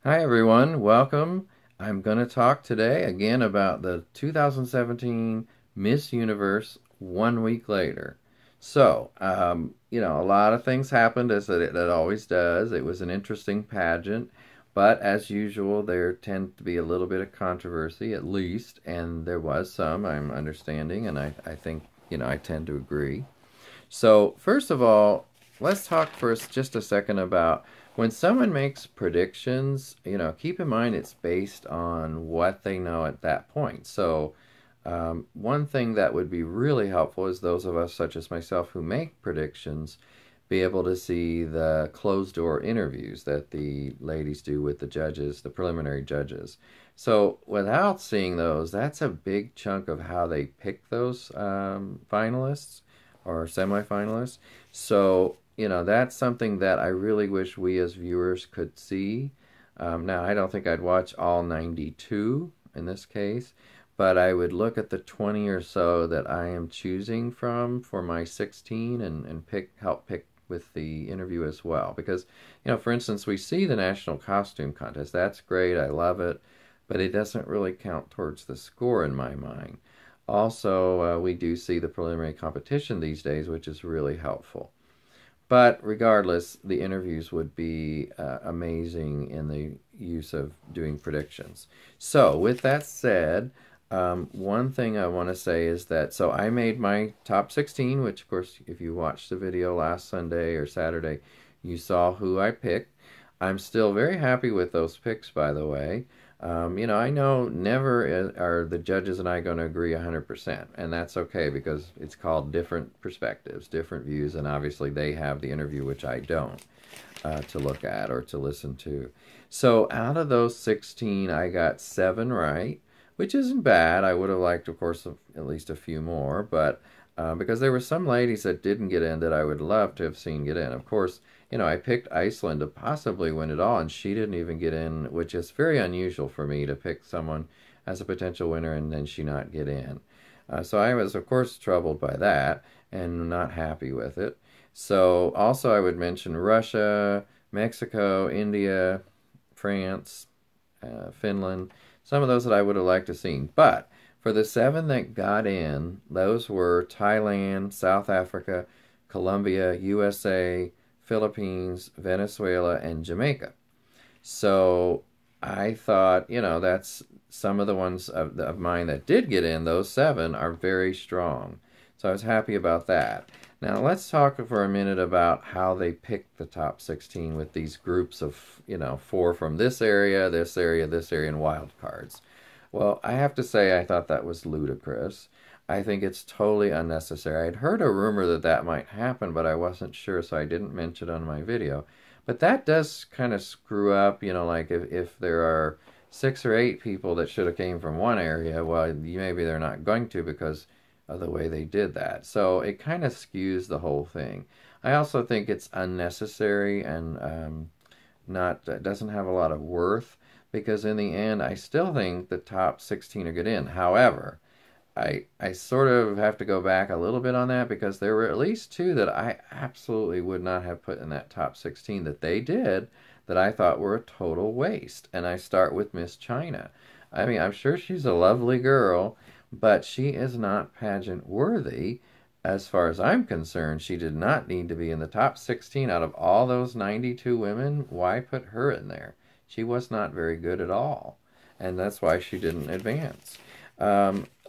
Hi everyone, welcome. I'm going to talk today again about the 2017 Miss Universe 1 week later. A lot of things happened as it always does. It was an interesting pageant, but as usual, there tends to be a little bit of controversy at least, and there was some, I'm understanding, and I think, I tend to agree. So, first of all, let's talk first just a second about when someone makes predictions, keep in mind it's based on what they know at that point. So, one thing that would be really helpful is those of us, such as myself, who make predictions, be able to see the closed door interviews that the ladies do with the judges, the preliminary judges. So, without seeing those, that's a big chunk of how they pick those finalists or semifinalists. So, that's something that I really wish we as viewers could see. Now, I don't think I'd watch all 92 in this case, but I would look at the 20 or so that I am choosing from for my 16 and help pick with the interview as well. Because, for instance, we see the National Costume Contest. That's great. I love it. But it doesn't really count towards the score in my mind. Also, we do see the preliminary competition these days, which is really helpful. But regardless, the interviews would be amazing in the use of doing predictions. So, with that said, one thing I want to say is that so I made my top 16, which, of course, if you watched the video last Sunday or Saturday, you saw who I picked. I'm still very happy with those picks, by the way. I know never are the judges and I going to agree 100%, and that's okay because it's called different perspectives, different views, and obviously they have the interview, which I don't, to look at or to listen to. So out of those 16, I got 7 right, which isn't bad. I would have liked, of course, at least a few more, but because there were some ladies that didn't get in that I would love to have seen get in. Of course, I picked Iceland to possibly win it all, and she didn't even get in, which is very unusual for me to pick someone as a potential winner and then she not get in. So I was, of course, troubled by that and not happy with it. So also I would mention Russia, Mexico, India, France, Finland, some of those that I would have liked to see. But for the 7 that got in, those were Thailand, South Africa, Colombia, USA, Philippines, Venezuela, and Jamaica. So I thought, that's some of the ones of mine that did get in. Those 7 are very strong. So I was happy about that. Now let's talk for a minute about how they picked the top 16 with these groups of, 4 from this area, this area, this area, and wild cards. Well, I have to say I thought that was ludicrous. I think it's totally unnecessary. I'd heard a rumor that that might happen, but I wasn't sure, so I didn't mention it on my video. But that does kind of screw up, like if there are 6 or 8 people that should have came from one area, well, maybe they're not going to because of the way they did that. So it kind of skews the whole thing. I also think it's unnecessary and not doesn't have a lot of worth because in the end, I still think the top 16 are good in. However, I sort of have to go back a little bit on that because there were at least 2 that I absolutely would not have put in that top 16 that they did that I thought were a total waste. And I start with Miss China. I mean, I'm sure she's a lovely girl, but she is not pageant worthy. As far as I'm concerned, she did not need to be in the top 16 out of all those 92 women. Why put her in there? She was not very good at all. And that's why she didn't advance.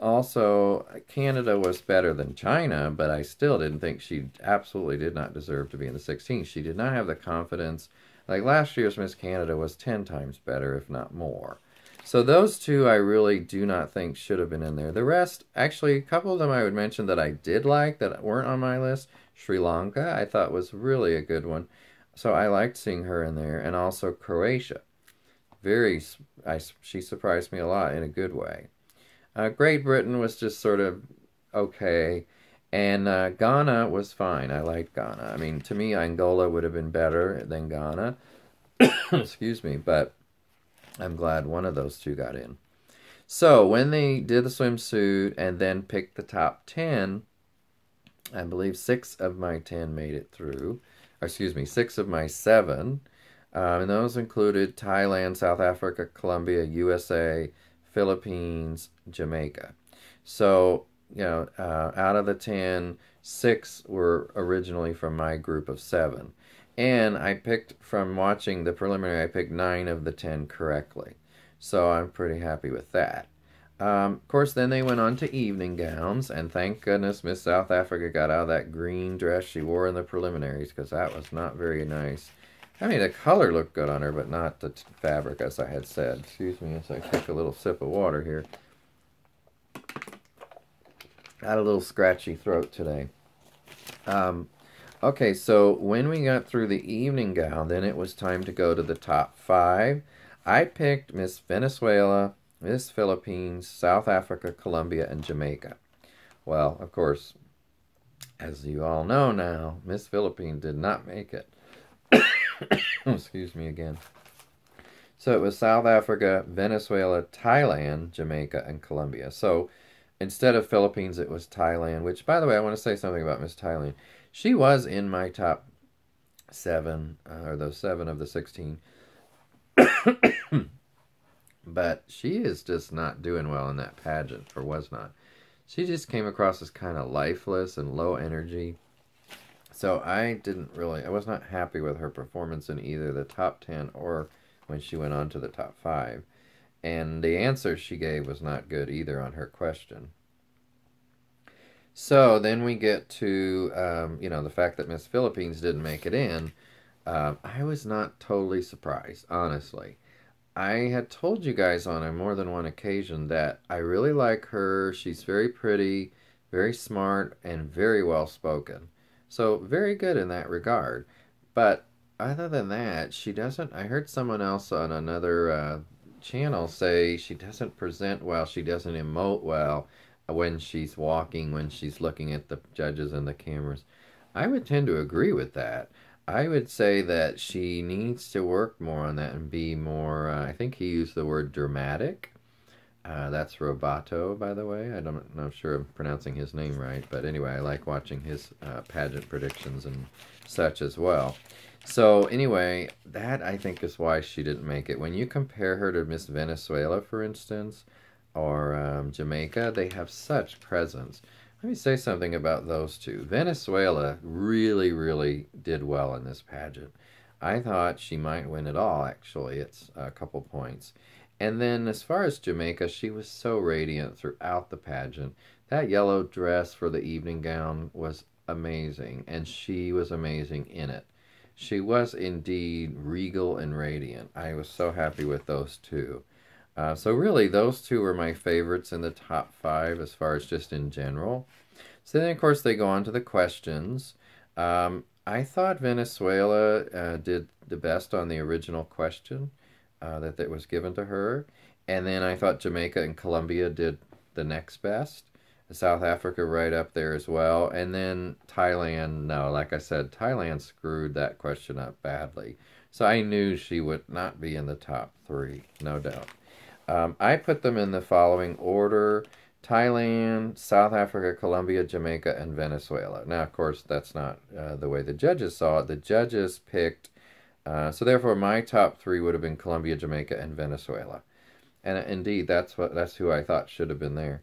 Also, Canada was better than China, but I still didn't think she absolutely did not deserve to be in the 16. She did not have the confidence. Like last year's Miss Canada was 10 times better, if not more. So those 2 I really do not think should have been in there. The rest, actually, a couple of them I would mention that I did like that weren't on my list. Sri Lanka, I thought was really a good one. So I liked seeing her in there. And also Croatia. She surprised me a lot in a good way. Great Britain was just sort of okay. And Ghana was fine. I liked Ghana. I mean, to me, Angola would have been better than Ghana. Excuse me, but I'm glad one of those 2 got in. So when they did the swimsuit and then picked the top 10, I believe 6 of my 10 made it through. Or excuse me, 6 of my 7. And those included Thailand, South Africa, Colombia, USA, Philippines, Jamaica. So, out of the 10, 6 were originally from my group of 7. And I picked, from watching the preliminary, I picked 9 of the 10 correctly. So I'm pretty happy with that. Of course, then they went on to evening gowns, and thank goodness Miss South Africa got out of that green dress she wore in the preliminaries, because that was not very nice. I mean, the color looked good on her, but not the fabric, as I had said. Excuse me as I take a little sip of water here. Got a little scratchy throat today. Okay, so when we got through the evening gown, then it was time to go to the top 5. I picked Miss Venezuela, Miss Philippines, South Africa, Colombia, and Jamaica. Well, of course, as you all know now, Miss Philippines did not make it. Excuse me again. So it was South Africa, Venezuela, Thailand, Jamaica, and Colombia. So instead of Philippines, it was Thailand, which, by the way, I want to say something about Miss Thailand. She was in my top 7, or those 7 of the 16. But she is just not doing well in that pageant, or was not. She just came across as kind of lifeless and low energy. So I was not happy with her performance in either the top 10 or when she went on to the top 5. And the answer she gave was not good either on her question. So then we get to, the fact that Miss Philippines didn't make it in. I was not totally surprised, honestly. I had told you guys on a more than one occasion that I really like her. She's very pretty, very smart, and very well spoken. So very good in that regard. But other than that, she doesn't. I heard someone else on another channel say she doesn't present well, she doesn't emote well when she's walking, when she's looking at the judges and the cameras. I would tend to agree with that. I would say that she needs to work more on that and be more, I think he used the word dramatic. That's Roboto, by the way. I'm not sure I'm pronouncing his name right, but anyway, I like watching his pageant predictions and such as well. So anyway, that I think is why she didn't make it. When you compare her to Miss Venezuela, for instance, or Jamaica, they have such presence. Let me say something about those two. Venezuela really, really did well in this pageant. I thought she might win it all, actually. It's a couple points. And then as far as Jamaica, she was so radiant throughout the pageant. That yellow dress for the evening gown was amazing, and she was amazing in it. She was indeed regal and radiant. I was so happy with those two. So really, those two were my favorites in the top 5 as far as just in general. So then, of course, they go on to the questions. I thought Venezuela did the best on the original question that was given to her. And then I thought Jamaica and Colombia did the next best. South Africa right up there as well. And then Thailand, no, like I said, Thailand screwed that question up badly. So I knew she would not be in the top 3, no doubt. I put them in the following order: Thailand, South Africa, Colombia, Jamaica, and Venezuela. Now, of course, that's not the way the judges saw it. The judges picked, so therefore my top 3 would have been Colombia, Jamaica, and Venezuela. And indeed, that's who I thought should have been there.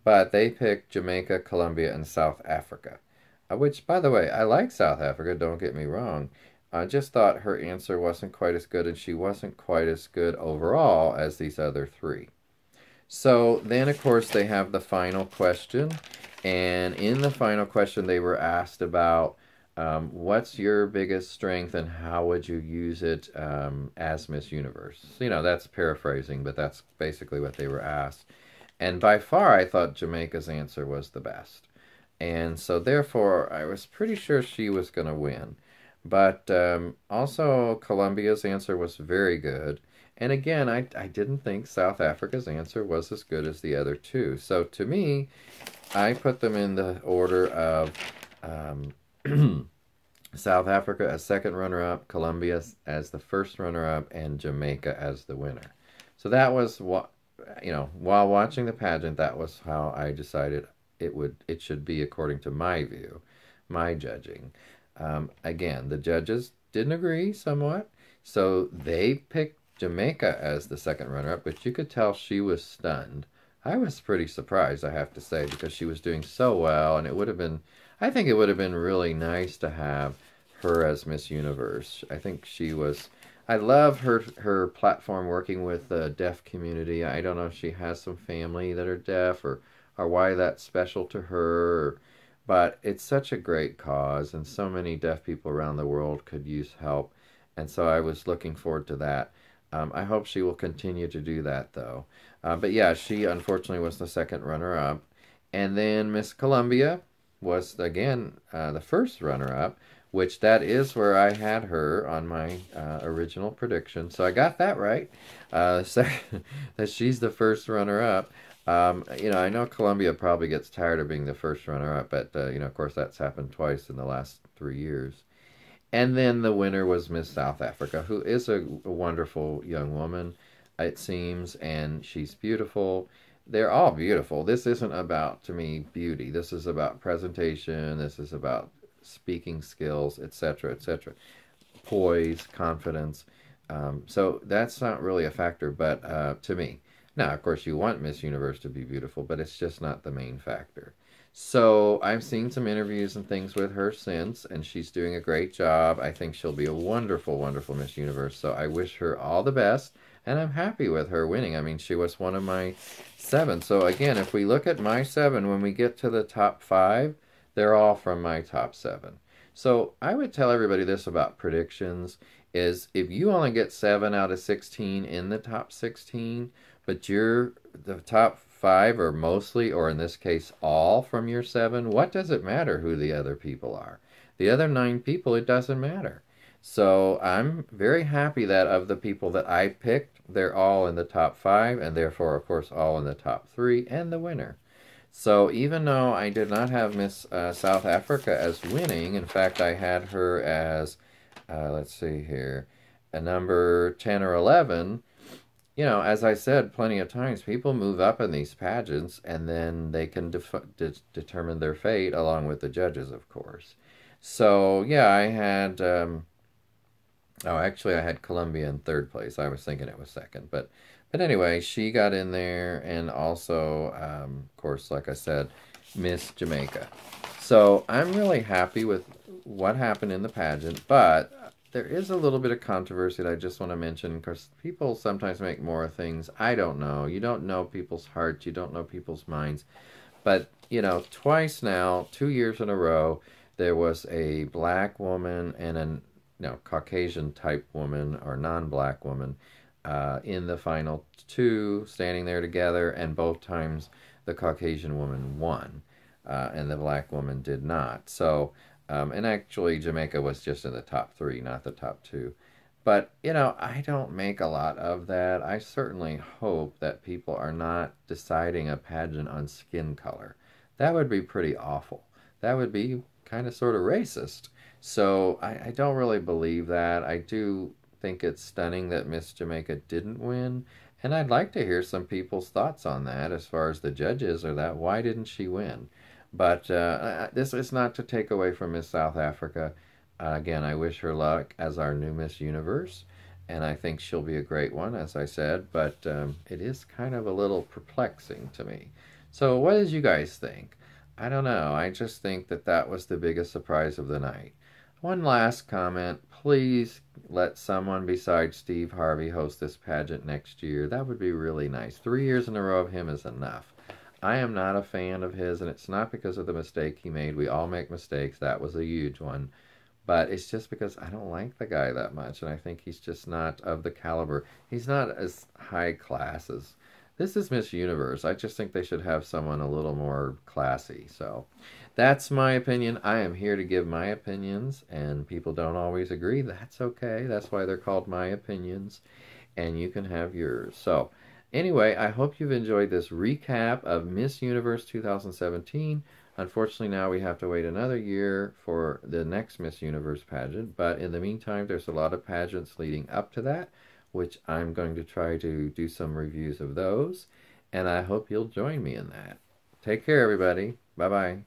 But they picked Jamaica, Colombia, and South Africa. Which, by the way, I like South Africa, don't get me wrong. I just thought her answer wasn't quite as good, and she wasn't quite as good overall as these other 3. So then, of course, they have the final question. And in the final question, they were asked about what's your biggest strength and how would you use it as Miss Universe? That's paraphrasing, but that's basically what they were asked. And by far, I thought Jamaica's answer was the best. And so, therefore, I was pretty sure she was going to win. But also, Colombia's answer was very good. And again, I didn't think South Africa's answer was as good as the other 2. So to me, I put them in the order of South Africa as second runner-up, Colombia as the first runner-up, and Jamaica as the winner. So that was what, while watching the pageant, that was how I decided it should be according to my view, my judging. Again, the judges didn't agree somewhat. So they picked Jamaica as the second runner-up, but you could tell she was stunned. I was pretty surprised, I have to say, because she was doing so well, and it would have been, I think it would have been really nice to have her as Miss Universe. I think she was, I love her platform working with the deaf community. I don't know if she has some family that are deaf or why that's special to her, but it's such a great cause, and so many deaf people around the world could use help. And so I was looking forward to that. I hope she will continue to do that, though. But yeah, she unfortunately was the second runner-up. And then Miss Columbia was, again, the first runner-up, which that is where I had her on my original prediction. So I got that right. That she's the first runner-up. I know Columbia probably gets tired of being the first runner-up, but, of course, that's happened twice in the last 3 years. And then the winner was Miss South Africa, who is a wonderful young woman, it seems, and she's beautiful. They're all beautiful. This isn't about, to me, beauty. This is about presentation. This is about speaking skills, etc., etc. Poise, confidence. So that's not really a factor, but to me. Now, of course, you want Miss Universe to be beautiful, but it's just not the main factor. So I've seen some interviews and things with her since, and she's doing a great job. I think she'll be a wonderful, wonderful Miss Universe. So I wish her all the best, and I'm happy with her winning. I mean, she was one of my 7. So again, if we look at my 7, when we get to the top 5, they're all from my top 7. So I would tell everybody this about predictions is if you only get 7 out of 16 in the top 16, but you're the top 5 are mostly, or in this case, all from your 7, what does it matter who the other people are? The other 9 people, it doesn't matter. So I'm very happy that of the people that I picked, they're all in the top 5, and therefore, of course, all in the top 3, and the winner. So even though I did not have Miss South Africa as winning, in fact, I had her as, let's see here, a number 10 or 11, as I said plenty of times, people move up in these pageants and then they can determine their fate along with the judges, of course. So, yeah, I had, actually I had Columbia in 3rd place. I was thinking it was 2nd. But anyway, she got in there, and also, of course, like I said, Miss Jamaica. So I'm really happy with what happened in the pageant, but there is a little bit of controversy that I just want to mention, because people sometimes make more of things. I don't know. You don't know people's hearts. You don't know people's minds. But, twice now, 2 years in a row, there was a black woman and a Caucasian-type woman or non-black woman in the final 2, standing there together, and both times the Caucasian woman won, and the black woman did not. So, and actually Jamaica was just in the top 3, not the top 2. But, I don't make a lot of that. I certainly hope that people are not deciding a pageant on skin color. That would be pretty awful. That would be kind of sort of racist. So I don't really believe that. I do think it's stunning that Miss Jamaica didn't win, and I'd like to hear some people's thoughts on that as far as the judges or that. Why didn't she win? But this is not to take away from Miss South Africa. Again, I wish her luck as our new Miss Universe, and I think she'll be a great one, as I said, but it is kind of a little perplexing to me. So what did you guys think? I don't know. I just think that that was the biggest surprise of the night. One last comment. Please let someone besides Steve Harvey host this pageant next year. That would be really nice. 3 years in a row of him is enough. I am not a fan of his, and it's not because of the mistake he made. We all make mistakes. That was a huge one. But it's just because I don't like the guy that much, and I think he's just not of the caliber. He's not as high class as... This is Miss Universe. I just think they should have someone a little more classy. So that's my opinion. I am here to give my opinions, and people don't always agree. That's okay. That's why they're called my opinions, and you can have yours. So anyway, I hope you've enjoyed this recap of Miss Universe 2017. Unfortunately, now we have to wait another year for the next Miss Universe pageant, but in the meantime, there's a lot of pageants leading up to that, which I'm going to try to do some reviews of those, and I hope you'll join me in that. Take care, everybody. Bye-bye.